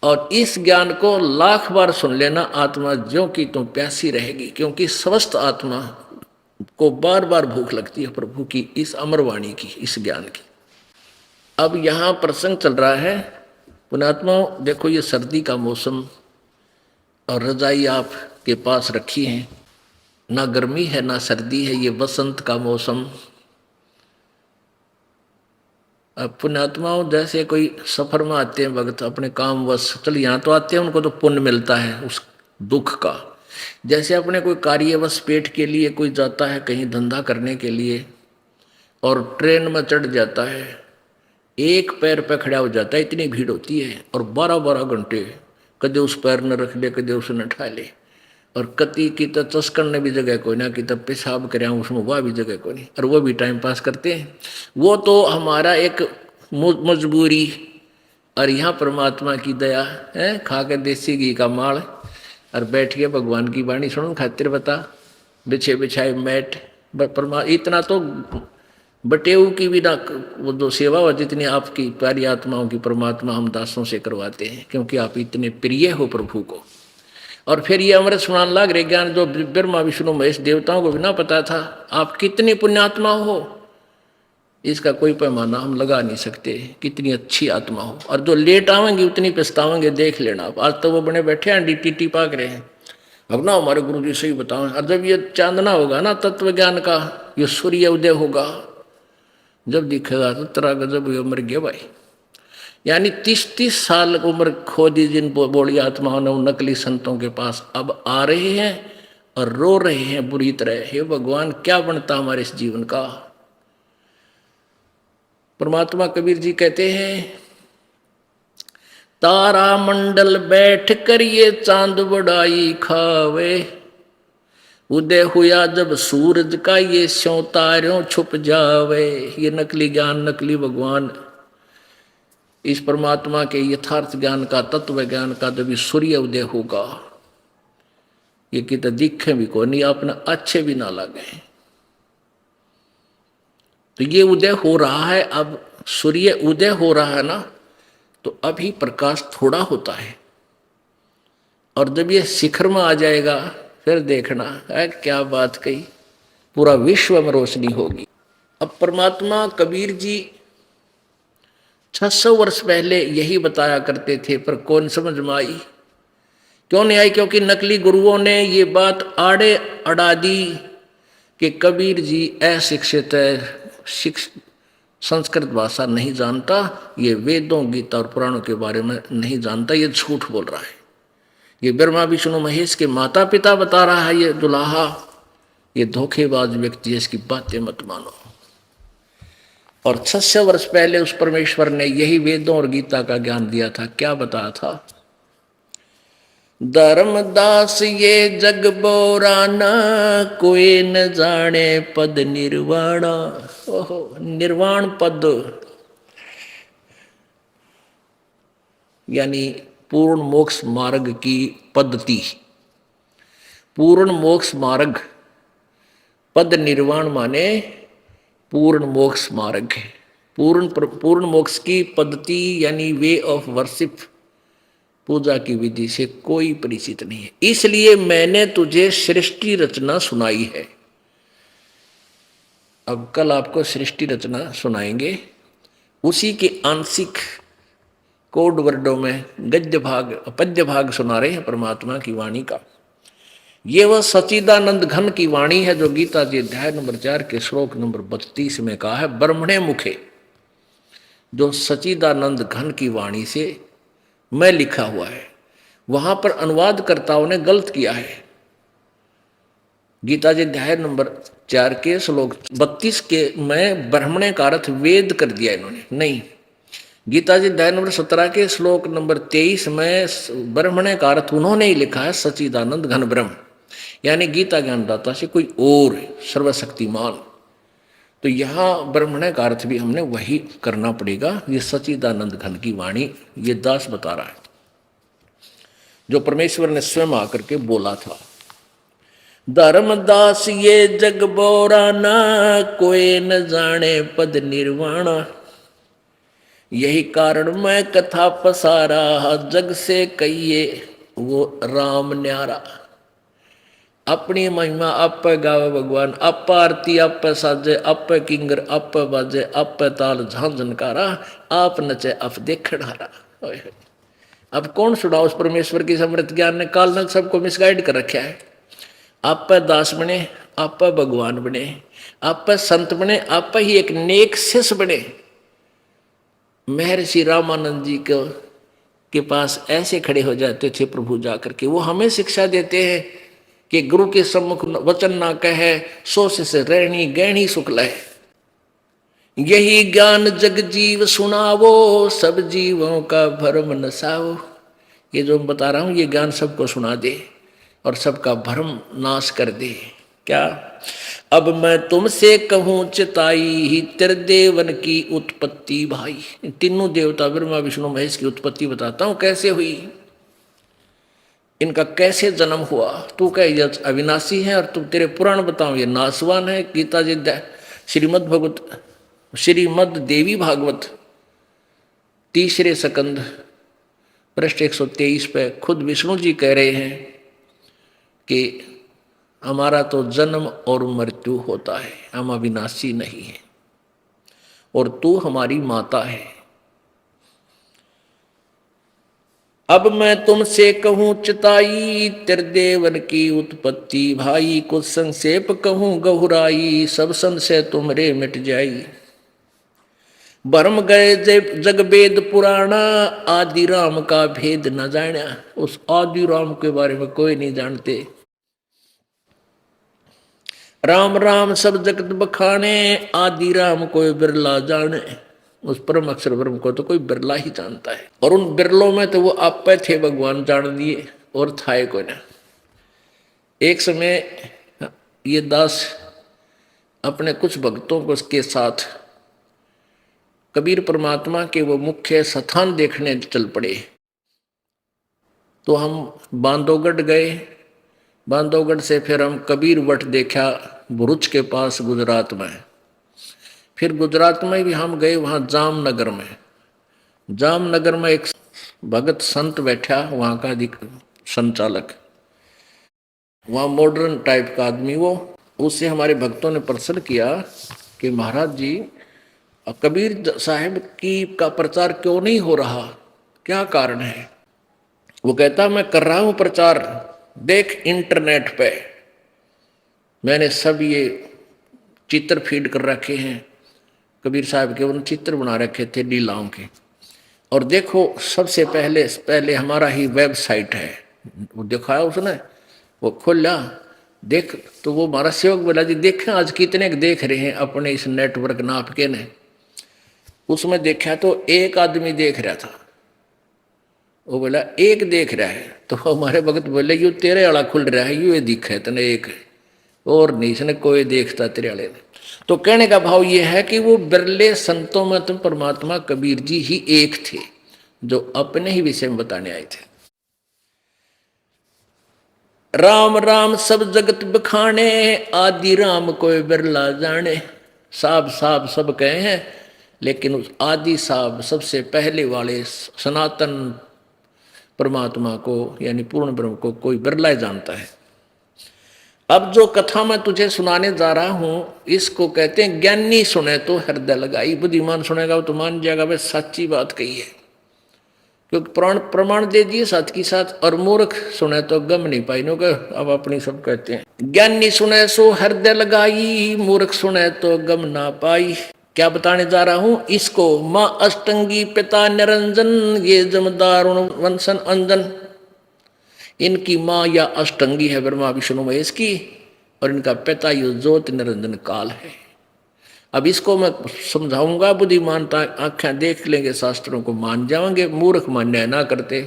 और इस ज्ञान को लाख बार सुन लेना, आत्मा ज्यों की तुम प्यासी रहेगी, क्योंकि स्वस्थ आत्मा को बार बार भूख लगती है प्रभु की इस अमरवाणी की, इस ज्ञान की। अब यहाँ प्रसंग चल रहा है पुण्यात्मा, देखो ये सर्दी का मौसम और रजाई आपके पास रखी है, ना गर्मी है ना सर्दी है, ये बसंत का मौसम। अब पुण्यात्माओं जैसे कोई सफर में आते हैं वक्त अपने काम वश, चल यहाँ तो आते हैं, उनको तो पुण्य मिलता है उस दुख का। जैसे अपने कोई कार्यवश पेट के लिए कोई जाता है कहीं धंधा करने के लिए और ट्रेन में चढ़ जाता है, एक पैर पे खड़ा हो जाता है, इतनी भीड़ होती है और 12-12 घंटे कदे उस पैर न रख ले, कदे उसे न ठा ले, और कति की तो चस्कन ने भी जगह कोई ना, कि तब पेशाब करें उसमें वह भी जगह कोई नहीं, और वो भी टाइम पास करते हैं। वो तो हमारा एक मजबूरी, और यहाँ परमात्मा की दया है, खा के देसी घी का माल और बैठ के भगवान की वाणी सुनो खातिर बता, बिछे बिछाए मैट, इतना तो बटेऊ की भी ना वो जो सेवा हो जितनी आपकी प्यारी आत्माओं की परमात्मा हम दासों से करवाते हैं, क्योंकि आप इतने प्रिय हो प्रभु को। और फिर ये अमृत सुनान लाग रहे ज्ञान जो ब्रह्मा विष्णु महेश देवताओं को भी ना पता था, आप कितनी पुण्यात्मा हो, इसका कोई पैमाना हम लगा नहीं सकते, कितनी अच्छी आत्मा हो। और जो लेट आवेंगे उतनी पछतावेंगे, देख लेना। आज तो वो बने बैठे हैं टीटी पाक रहे हैं, अब ना हमारे गुरु जी से ही बताओ। और जब ये चांदना होगा ना तत्व ज्ञान का, ये सूर्य उदय होगा, जब दिखेगा तो तेरा गजब उम्र गया भाई। यानी 30-30 साल उम्र खो दी जिन बोली आत्माओं ने, उन नकली संतों के पास अब आ रहे हैं और रो रहे हैं बुरी तरह, हे भगवान क्या बनता हमारे इस जीवन का। परमात्मा कबीर जी कहते हैं, तारा मंडल बैठ कर ये चांद बड़ाई खावे, उदय हुआ जब सूरज का ये स्यों तारों छुप जावे। ये नकली ज्ञान, नकली भगवान, इस परमात्मा के यथार्थ ज्ञान का, तत्व ज्ञान का जब सूर्य उदय होगा, ये कितने दिखे भी को नहीं, अपना अच्छे भी ना लगे। तो ये उदय हो रहा है, अब सूर्य उदय हो रहा है ना, तो अभी प्रकाश थोड़ा होता है, और जब ये शिखर में आ जाएगा फिर देखना है क्या बात कही, पूरा विश्व में रोशनी होगी। अब परमात्मा कबीर जी 600 वर्ष पहले यही बताया करते थे, पर कौन समझ में आई? क्यों नहीं आई? क्योंकि नकली गुरुओं ने ये बात आड़े अड़ा दी कि कबीर जी अशिक्षित है, संस्कृत भाषा नहीं जानता, ये वेदों गीता और पुराणों के बारे में नहीं जानता, ये झूठ बोल रहा है, ये ब्रह्मा विष्णु महेश के माता पिता बता रहा है, ये दुल्हा, ये धोखेबाज व्यक्ति है, इसकी बातें मत मानो। और 600 वर्ष पहले उस परमेश्वर ने यही वेदों और गीता का ज्ञान दिया था। क्या बताया था? धर्मदास ये जग बोराना, कोई न जाने पद निर्वाणा। ओहो, निर्वाण पद यानी पूर्ण मोक्ष मार्ग की पद्धति, पूर्ण मोक्ष मार्ग, पद निर्वाण माने पूर्ण मोक्ष मार्ग है। पूर्ण मोक्ष की पद्धति यानी वे ऑफ वर्शिप, पूजा की विधि से कोई परिचित नहीं है। इसलिए मैंने तुझे सृष्टि रचना सुनाई है। अब कल आपको सृष्टि रचना सुनाएंगे, उसी के आंशिक कोड वर्डों में गद्य भाग पद्य भाग सुना रहे हैं परमात्मा की वाणी का। ये वह सच्चिदानंद घन की वाणी है जो गीता जी अध्याय नंबर 4 के श्लोक नंबर 32 में कहा है, ब्रह्मणे मुखे, जो सच्चिदानंद घन की वाणी से मैं लिखा हुआ है। वहां पर अनुवादकर्ताओं ने गलत किया है। गीता जी अध्याय नंबर 4 के श्लोक 32 के में ब्रह्मणे का अर्थ वेद कर दिया इन्होंने, नहीं। गीता जी अध्याय नंबर 17 के श्लोक नंबर 23 में ब्रह्मणे का अर्थ उन्होंने ही लिखा है सच्चिदानंद घन ब्रह्म, यानी गीता ज्ञानदाता से कोई और सर्वशक्तिमान। तो यहाँ ब्रह्मणे का अर्थ भी हमने वही करना पड़ेगा। ये सच्चिदानंद घन की वाणी ये दास बता रहा है, जो परमेश्वर ने स्वयं आकर के बोला था। धर्मदास ये जग बोराना, कोई न जाने पद निर्वाणा। यही कारण मैं कथा पसारा, जग से कहिए वो राम न्यारा। अपनी महिमा आप गावे भगवान, आप आरती आप साजे, आप किंगर आप बाजे, आप ताल झांझनकारा, आप नचे आप देखणारा। अब कौन सुना उस परमेश्वर की समृद्ध ज्ञान ने काल ने सबको मिसगाइड कर रखा है। आप दास बने, आप भगवान बने, आप संत बने, आप ही एक नेक शिष्य बने। महर्षि रामानंद जी के पास ऐसे खड़े हो जाते थे प्रभु जाकर के, वो हमें शिक्षा देते हैं कि गुरु के सम्मुख वचन ना कहे, सो से रहनी गहनी शुक्ल है। यही ज्ञान जग जीव सुनावो, सब जीवों का भरम नसाओ। ये जो मैं बता रहा हूं ये ज्ञान सबको सुना दे और सबका भ्रम नाश कर दे। क्या? अब मैं तुमसे कहूं चिताई, त्रिदेवन की उत्पत्ति भाई। तीनों देवता ब्रह्मा विष्णु महेश की उत्पत्ति बताता हूं कैसे हुई, इनका कैसे जन्म हुआ। तू कह ये अविनाशी है और तुम तेरे पुराण बताओ ये नासवान है। गीता जी श्रीमद देवी भागवत 3 स्कंद पृष्ठ 123 पे खुद विष्णु जी कह रहे हैं कि हमारा तो जन्म और मृत्यु होता है, हम अविनाशी नहीं है और तू हमारी माता है। अब मैं तुमसे कहूं चिताई, त्रिदेवन की उत्पत्ति भाई। कुछ संक्षेप कहूं गहुराई, सब संशय तुमरे मिट जाई। भरम गए जग वेद पुराना, आदि राम का भेद न जाना। उस आदि राम के बारे में कोई नहीं जानते। राम राम सब जगत बखाने, आदि राम कोई बिरला जाने। उस परम अक्षर ब्रह्म को तो कोई बिरला ही जानता है, और उन बिरलों में तो वो आप पे थे भगवान जान दिए और था कोई ना। एक समय ये दास अपने कुछ भक्तों को उसके साथ कबीर परमात्मा के वो मुख्य स्थान देखने चल पड़े। तो हम बांधवगढ़ गए, बांधवगढ़ से फिर हम कबीर वट देखा भरूच के पास गुजरात में। फिर गुजरात में भी हम गए वहाँ जामनगर में। जामनगर में एक भगत संत बैठा, वहाँ का संचालक, वहाँ मॉडर्न टाइप का आदमी वो। उससे हमारे भक्तों ने प्रश्न किया कि महाराज जी कबीर साहिब की का प्रचार क्यों नहीं हो रहा, क्या कारण है? वो कहता मैं कर रहा हूँ प्रचार, देख इंटरनेट पे। मैंने सब ये चित्र फीड कर रखे हैं, कबीर साहब के उन चित्र बना रखे थे लीलाओं के। और देखो सबसे पहले हमारा ही वेबसाइट है, वो दिखाया उसने, वो खोला, देख तो वो हमारा सेवक बोला जी देखें आज कितने देख रहे हैं अपने इस नेटवर्क नाप के ने। उसमें देखा तो एक आदमी देख रहा था, वो बोला एक देख रहा है, तो हमारे भगत बोले यू तेरे वाला खुल रहा है, यू ये दिखा तने एक है और नहीं इसने कोई देखता तेरे वाले ने। तो कहने का भाव ये है कि वो बिरले संतों में तो परमात्मा कबीर जी ही एक थे जो अपने ही विषय में बताने आए थे। राम राम सब जगत बखाने, आदि राम कोई बिरला जाने। साहब साहब सब कहे हैं, लेकिन उस आदि साहब सबसे पहले वाले सनातन परमात्मा को यानी पूर्ण ब्रह्म को कोई बिरला जानता है। अब जो कथा मैं तुझे सुनाने जा रहा हूं इसको कहते हैं ज्ञानी सुने तो हृदय लगाई, बुद्धिमान सुनेगा वो तो मान जाएगा वे सच्ची बात कही है, क्योंकि प्रमाण दे दिए साथ की साथ। और मूर्ख सुने तो गम नहीं पाई नो, अब अपनी सब कहते हैं ज्ञानी सुने सो हृदय लगाई, मूर्ख सुने तो गम ना पाई। क्या बताने जा रहा हूं इसको, माँ अष्टंगी पिता निरंजन, ये जमदार वंशन अंजन। इनकी माँ या अष्टंगी है ब्रह्मा विष्णु महेश की, और इनका पिता यो ज्योत निरंजन काल है। अब इसको मैं समझाऊंगा, बुद्धिमानता आंखें देख लेंगे शास्त्रों को मान जाएंगे, मूर्ख मान्य ना करते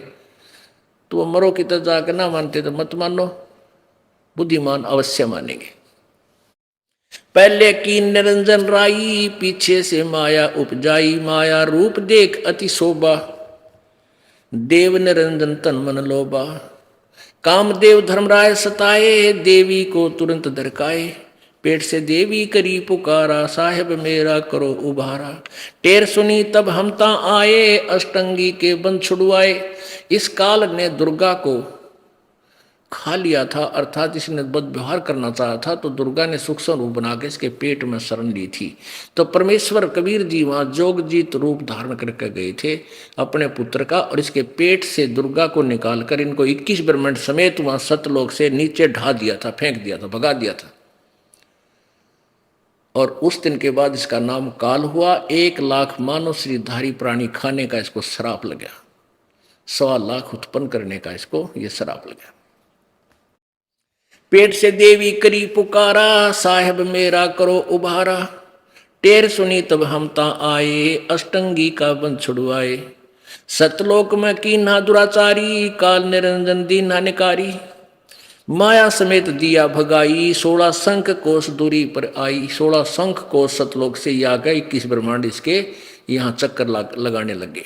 तो मरो की तरह जाकर ना मानते तो मत मानो, बुद्धिमान अवश्य मानेंगे। पहले की निरंजन राई, पीछे से माया उपजाई, माया रूप देख अति शोभा, देव निरंजन तन मन लोबा। कामदेव धर्मराय सताए, देवी को तुरंत दरकाए, पेट से देवी करी पुकारा, साहेब मेरा करो उबारा। टेर सुनी तब हम ता आए, अष्टंगी के बंध छुड़वाए। इस काल ने दुर्गा को खा लिया था, अर्थात इसने बदव्यवहार करना चाहा था, तो दुर्गा ने सूक्ष्म रूप बना के इसके पेट में शरण ली थी। तो परमेश्वर कबीर जी वहाँ जोगजीत रूप धारण करके गए थे अपने पुत्र का, और इसके पेट से दुर्गा को निकालकर इनको 21 ब्रह्मांड समेत वहाँ सतलोक से नीचे ढा दिया था, फेंक दिया था, भगा दिया था। और उस दिन के बाद इसका नाम काल हुआ। 1 लाख मानव श्रीधारी प्राणी खाने का इसको श्राप लगा, 1.25 लाख उत्पन्न करने का इसको ये श्राप लगा। पेट से देवी करी पुकारा, साहेब मेरा करो उबारा। टेर सुनी तब हम ता आए, अष्टंगी का बंध छुड़वाए। सतलोक में कीन्हा दुराचारी, काल निरंजन दीन्हा निकारी। माया समेत दिया भगाई, 16 शंख कोस दूरी पर आई। 16 शंख कोस सतलोक से ही आ गए, 21 ब्रह्मांड इसके यहाँ चक्कर लगाने लगे।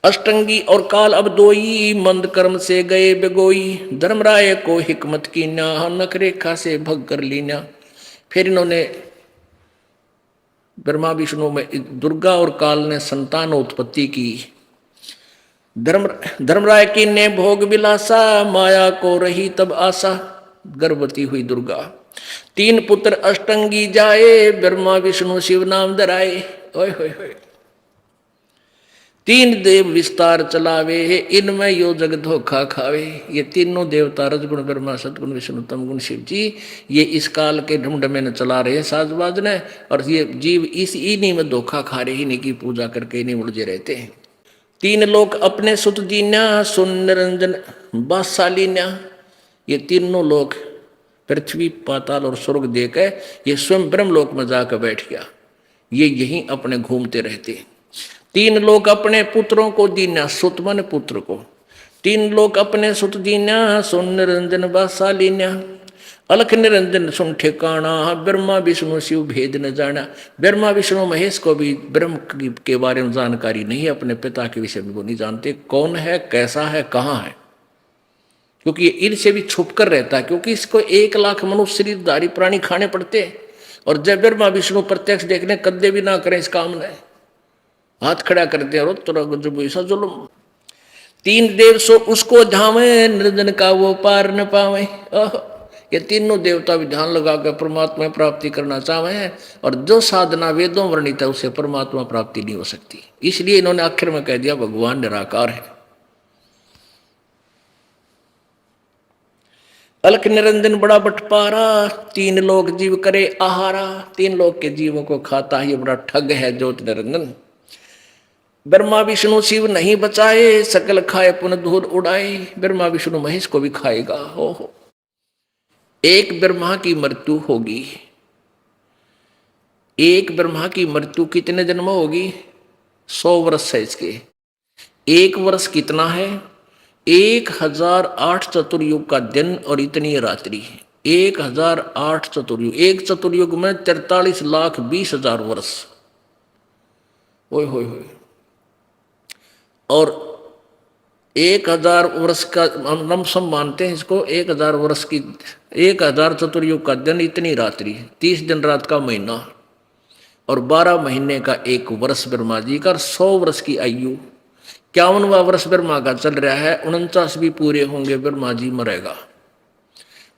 अष्टंगी और काल अब दोई, मंद कर्म से गए बेगोई। धर्मराय को हिकमत की ना, नख रेखा से भग कर लीना। फिर इन्होंने ब्रह्मा विष्णु में दुर्गा और काल ने संतान उत्पत्ति की। धर्मराय की ने भोग विलासा, माया को रही तब आशा। गर्भवती हुई दुर्गा, 3 पुत्र अष्टंगी जाए, ब्रह्मा विष्णु शिव नाम धराए। ओए होए होए, 3 देव विस्तार चलावे, इनमें यो जग धोखा खावे। ये तीनों देवता रजगुण ब्रह्मा सतगुण विष्णु तमगुण शिव जी, ये इस काल के ढूंढमे न चला रहे हैं साजबाज ने, और ये जीव इन्हीं में धोखा खा रहे, इन्हीं की पूजा करके इन्हीं उलझे रहते हैं। 3 लोक अपने सुत दीन्या, सुन निरंजन बादशालीन्या। ये तीनों लोक पृथ्वी पाताल और स्वर्ग देकर ये स्वयं ब्रह्म लोक में जाकर बैठ गया, ये यहीं अपने घूमते रहते हैं। 3 लोग अपने पुत्रों को दीना, सुत मन पुत्र को। 3 लोग अपने सुत दीना, सुन निरंजन बादशालीन्या। अलख निरंजन सुन ठिकाना, ब्रह्मा विष्णु शिव भेद न जाना। ब्रह्मा विष्णु महेश को भी ब्रह्म के बारे में जानकारी नहीं है, अपने पिता के विषय में वो नहीं जानते, कौन है, कैसा है, कहाँ है, क्योंकि इनसे भी छुप कर रहता है, क्योंकि इसको 1 लाख मनुष्य शरीरधारी प्राणी खाने पड़ते हैं। और जब ब्रह्मा विष्णु प्रत्यक्ष देखने कद्दे भी ना करें इस काम ने, हाथ खड़ा कर दिया, रो तो जब ऐसा जुल्म। 3 देव सो उसको धावे, निर्जन का वो पार न पावे। ये तीनों देवता भी ध्यान लगा कर परमात्मा प्राप्ति करना चाहे हैं, और जो साधना वेदों वर्णित है उससे परमात्मा प्राप्ति नहीं हो सकती। इसलिए इन्होंने आखिर में कह दिया भगवान निराकार है। अलख निरंजन बड़ा बटपारा, तीन लोक जीव करे आहारा। तीन लोक के जीवों को खाता है, ये बड़ा ठग है ज्योति निरंजन। ब्रह्मा विष्णु शिव नहीं बचाए, सकल खाए पुन धूल उड़ाए। ब्रह्मा विष्णु महेश को भी खाएगा। हो एक ब्रह्मा की मृत्यु होगी। एक ब्रह्मा की मृत्यु कितने जन्म होगी? 100 वर्ष है इसके। एक वर्ष कितना है? 1008 चतुर्युग का दिन और इतनी रात्रि। 1008 चतुर्युग, एक चतुर्युग में 43,20,000 वर्ष। ओए होए होए। और 1000 वर्ष का हम सब मानते हैं इसको। 1000 वर्ष की, 1000 चतुर्युग का दिन, इतनी रात्रि, 30 दिन रात का महीना और 12 महीने का एक वर्ष ब्रह्मा जी का। 100 वर्ष की आयु, 51वां वर्ष ब्रह्मा का चल रहा है। 49 भी पूरे होंगे, ब्रह्मा जी मरेगा।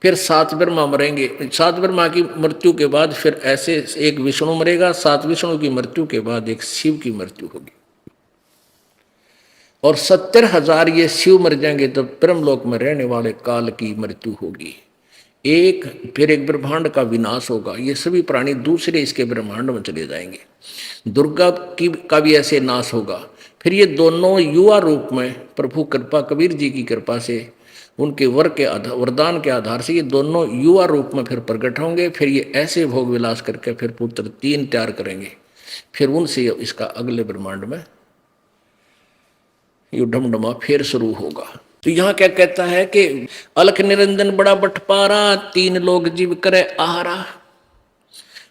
फिर 7 ब्रह्मा मरेंगे। 7 ब्रह्मा की मृत्यु के बाद फिर ऐसे एक विष्णु मरेगा। 7 विष्णु की मृत्यु के बाद एक शिव की मृत्यु होगी। और 70,000 ये शिव मर जाएंगे तो ब्रह्मलोक में रहने वाले काल की मृत्यु होगी। फिर एक ब्रह्मांड का विनाश होगा। ये सभी प्राणी दूसरे इसके ब्रह्मांड में चले जाएंगे। दुर्गा का भी ऐसे नाश होगा। फिर ये दोनों युवा रूप में प्रभु कृपा, कबीर जी की कृपा से, उनके वरदान के आधार से ये दोनों युवा रूप में फिर प्रकट होंगे। फिर ये ऐसे भोग विलास करके फिर पुत्र 3 तैयार करेंगे। फिर उनसे इसका अगले ब्रह्मांड में ये ढमढमा फिर शुरू होगा। तो यहाँ क्या कहता है कि अलख निरंजन बड़ा बटपारा, 3 लोग जीव करे आहारा।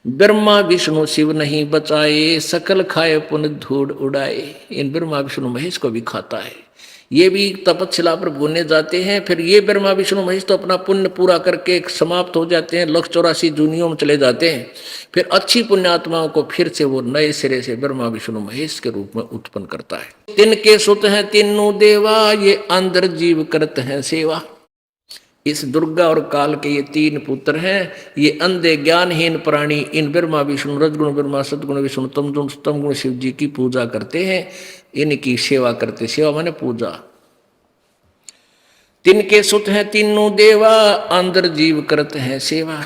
ब्रह्मा विष्णु शिव नहीं बचाए, सकल खाए पुन धूड़ उड़ाए। इन ब्रह्मा विष्णु महेश को भी खाता है। ये भी तपस्या पर भूलने जाते हैं। फिर ये ब्रह्मा विष्णु महेश तो अपना पुण्य पूरा करके समाप्त हो जाते हैं, 184 जूनियों में चले जाते हैं। फिर अच्छी पुण्यात्माओं को फिर से वो नए सिरे से ब्रह्मा विष्णु महेश के रूप में उत्पन्न करता है। तिनके सुत हैं तीनों देवा, ये अंदर जीव करते हैं सेवा। इस दुर्गा और काल के ये 3 पुत्र हैं। ये अंधे ज्ञानहीन प्राणी इन ब्रह्मा विष्णु, रजगुण ब्रह्मा, सदगुण विष्णु, तम गुण शिव जी की पूजा करते हैं। इनकी सेवा करते, सेवा माने पूजा। तिनके सुत हैं तीनों देवा, अंदर जीव करते हैं सेवा।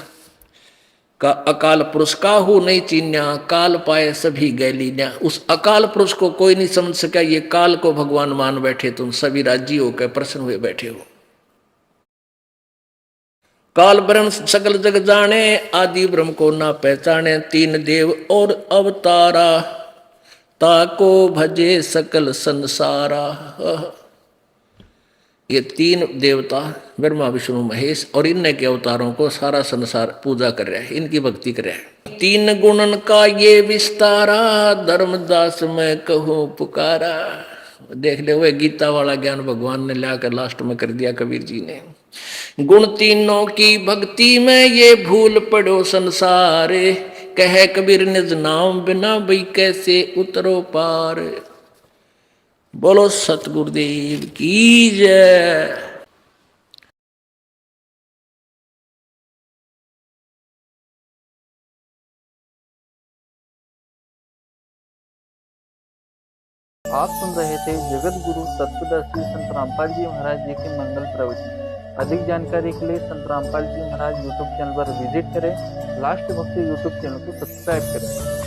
का अकाल पुरुष काहू नहीं चीन्या, काल पाए सभी गैलीन्या। उस अकाल पुरुष को कोई नहीं समझ सका। ये काल को भगवान मान बैठे, तुम सभी राजी होकर प्रसन्न हुए बैठे हो। काल ब्रह्म सकल जग जाने, आदि ब्रह्म को ना पहचाने। 3 देव और अवतारा, ताको भजे सकल संसारा। ये 3 देवता ब्रह्मा विष्णु महेश और इनने के अवतारों को सारा संसार पूजा कर रहा है, इनकी भक्ति कर रहा है। 3 गुणन का ये विस्तारा, धर्मदास मैं कहूँ पुकारा। देख ले, वो गीता वाला ज्ञान भगवान ने लाकर लास्ट में कर दिया कबीर जी ने। गुण तीनों की भक्ति में ये भूल पड़ो संसार, कहे कबीर निज नाम बिना भई कैसे उतरो पार। बोलो सतगुरुदेव की जय। आप सुन रहे थे जगत गुरु सतपुरदास संत रामपाल जी महाराज जी के मंगल प्रवचन। अधिक जानकारी के लिए संत रामपाल जी महाराज यूट्यूब चैनल पर विजिट करें। लास्ट भक्ति यूट्यूब चैनल को सब्सक्राइब करें।